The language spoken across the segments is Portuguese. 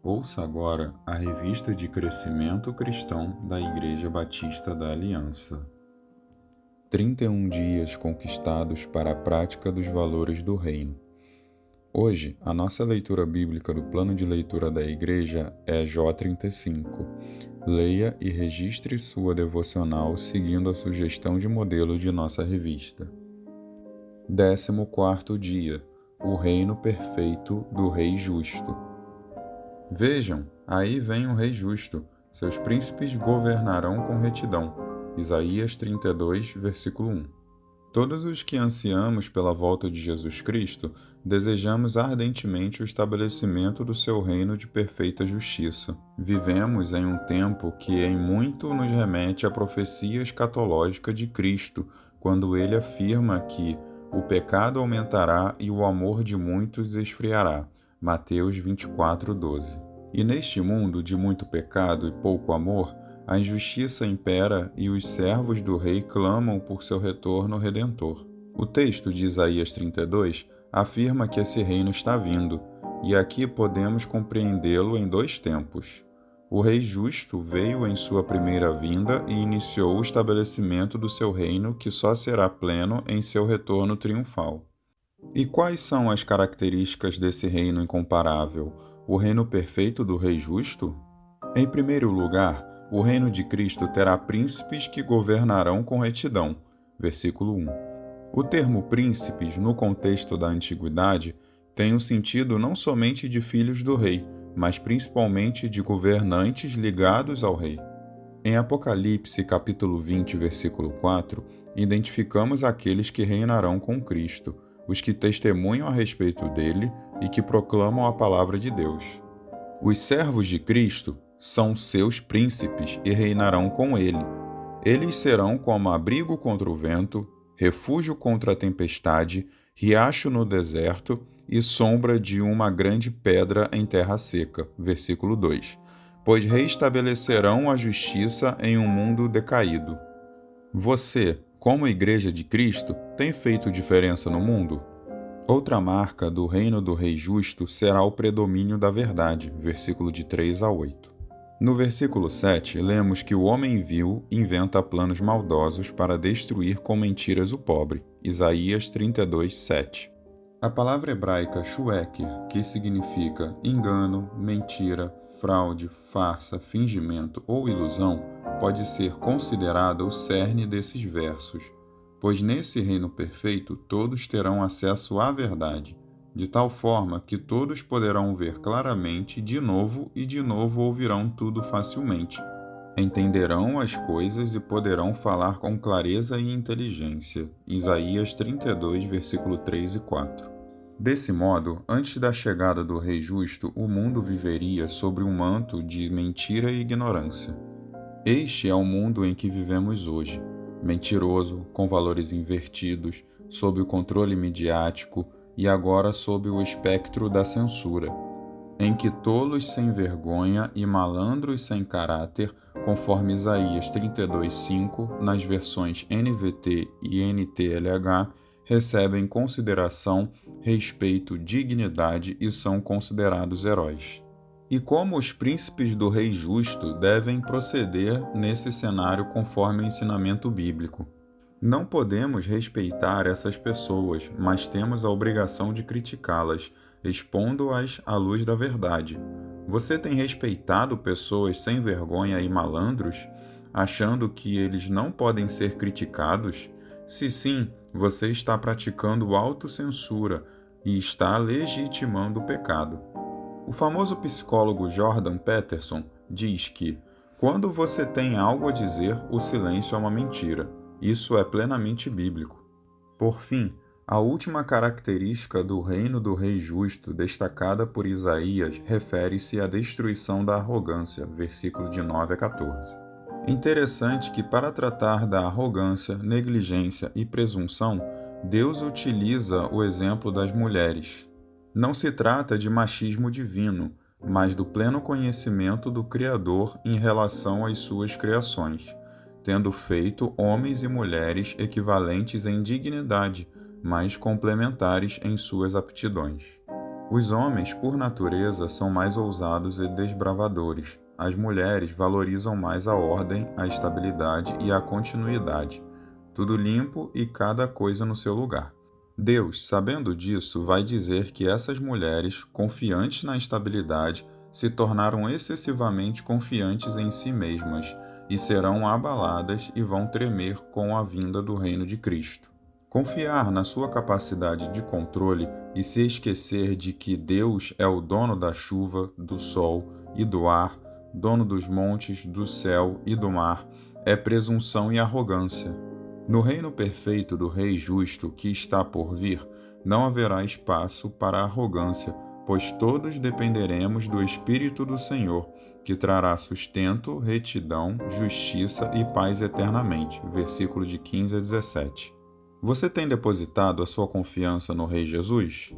Ouça agora a revista de crescimento cristão da Igreja Batista da Aliança. 31 dias conquistados para a prática dos valores do Reino. Hoje, a nossa leitura bíblica do plano de leitura da Igreja é Jó 35. Leia e registre sua devocional seguindo a sugestão de modelo de nossa revista. 14º dia. O reino perfeito do Rei Justo. Vejam, aí vem o Rei Justo. Seus príncipes governarão com retidão. Isaías 32, versículo 1. Todos os que ansiamos pela volta de Jesus Cristo, desejamos ardentemente o estabelecimento do seu reino de perfeita justiça. Vivemos em um tempo que em muito nos remete à profecia escatológica de Cristo, quando ele afirma que o pecado aumentará e o amor de muitos esfriará. Mateus 24, 12. E neste mundo de muito pecado e pouco amor, a injustiça impera e os servos do rei clamam por seu retorno redentor. O texto de Isaías 32 afirma que esse reino está vindo, e aqui podemos compreendê-lo em dois tempos. O Rei Justo veio em sua primeira vinda e iniciou o estabelecimento do seu reino, que só será pleno em seu retorno triunfal. E quais são as características desse reino incomparável? O reino perfeito do Rei Justo? Em primeiro lugar, o reino de Cristo terá príncipes que governarão com retidão. Versículo 1. O termo príncipes, no contexto da antiguidade, tem o sentido não somente de filhos do rei, mas principalmente de governantes ligados ao rei. Em Apocalipse, capítulo 20, versículo 4, identificamos aqueles que reinarão com Cristo, os que testemunham a respeito dele e que proclamam a palavra de Deus. Os servos de Cristo são seus príncipes e reinarão com ele. Eles serão como abrigo contra o vento, refúgio contra a tempestade, riacho no deserto e sombra de uma grande pedra em terra seca. Versículo 2. Pois reestabelecerão a justiça em um mundo decaído. Você, como Igreja de Cristo, tem feito diferença no mundo? Outra marca do reino do Rei Justo será o predomínio da verdade. Versículo de 3 a 8. No versículo 7, lemos que o homem vil inventa planos maldosos para destruir com mentiras o pobre. Isaías 32, 7. A palavra hebraica shueker, que significa engano, mentira, fraude, farsa, fingimento ou ilusão, pode ser considerada o cerne desses versos, pois nesse reino perfeito todos terão acesso à verdade, de tal forma que todos poderão ver claramente de novo e de novo ouvirão tudo facilmente. Entenderão as coisas e poderão falar com clareza e inteligência. Isaías 32, versículo 3 e 4. Desse modo, antes da chegada do Rei Justo, o mundo viveria sobre um manto de mentira e ignorância. Este é o mundo em que vivemos hoje, mentiroso, com valores invertidos, sob o controle midiático e agora sob o espectro da censura, em que tolos sem vergonha e malandros sem caráter, conforme Isaías 32:5, nas versões NVT e NTLH, recebem consideração, respeito, dignidade e são considerados heróis. E como os príncipes do Rei Justo devem proceder nesse cenário conforme o ensinamento bíblico? Não podemos respeitar essas pessoas, mas temos a obrigação de criticá-las, expondo-as à luz da verdade. Você tem respeitado pessoas sem vergonha e malandros, achando que eles não podem ser criticados? Se sim, você está praticando autocensura e está legitimando o pecado. O famoso psicólogo Jordan Peterson diz que, quando você tem algo a dizer, o silêncio é uma mentira. Isso é plenamente bíblico. Por fim, a última característica do reino do Rei Justo, destacada por Isaías, refere-se à destruição da arrogância, versículo de 9 a 14. Interessante que, para tratar da arrogância, negligência e presunção, Deus utiliza o exemplo das mulheres. Não se trata de machismo divino, mas do pleno conhecimento do Criador em relação às suas criações, tendo feito homens e mulheres equivalentes em dignidade, mas complementares em suas aptidões. Os homens, por natureza, são mais ousados e desbravadores. As mulheres valorizam mais a ordem, a estabilidade e a continuidade. Tudo limpo e cada coisa no seu lugar. Deus, sabendo disso, vai dizer que essas mulheres, confiantes na estabilidade, se tornaram excessivamente confiantes em si mesmas e serão abaladas e vão tremer com a vinda do reino de Cristo. Confiar na sua capacidade de controle e se esquecer de que Deus é o dono da chuva, do sol e do ar, dono dos montes, do céu e do mar, é presunção e arrogância. No reino perfeito do Rei justo que está por vir, não haverá espaço para arrogância, pois todos dependeremos do Espírito do Senhor, que trará sustento, retidão, justiça e paz eternamente. Versículo de 15 a 17. Você tem depositado a sua confiança no Rei Jesus?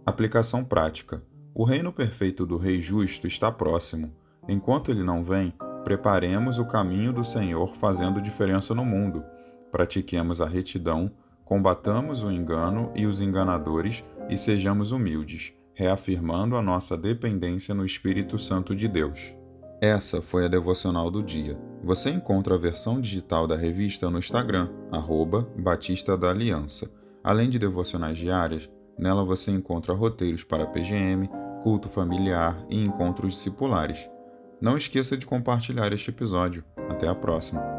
Aplicação prática. O reino perfeito do Rei justo está próximo. Enquanto ele não vem, preparemos o caminho do Senhor fazendo diferença no mundo. Pratiquemos a retidão, combatamos o engano e os enganadores e sejamos humildes, reafirmando a nossa dependência no Espírito Santo de Deus. Essa foi a devocional do dia. Você encontra a versão digital da revista no Instagram, @Batista da Aliança. Além de devocionais diárias, nela você encontra roteiros para PGM, culto familiar e encontros discipulares. Não esqueça de compartilhar este episódio. Até a próxima!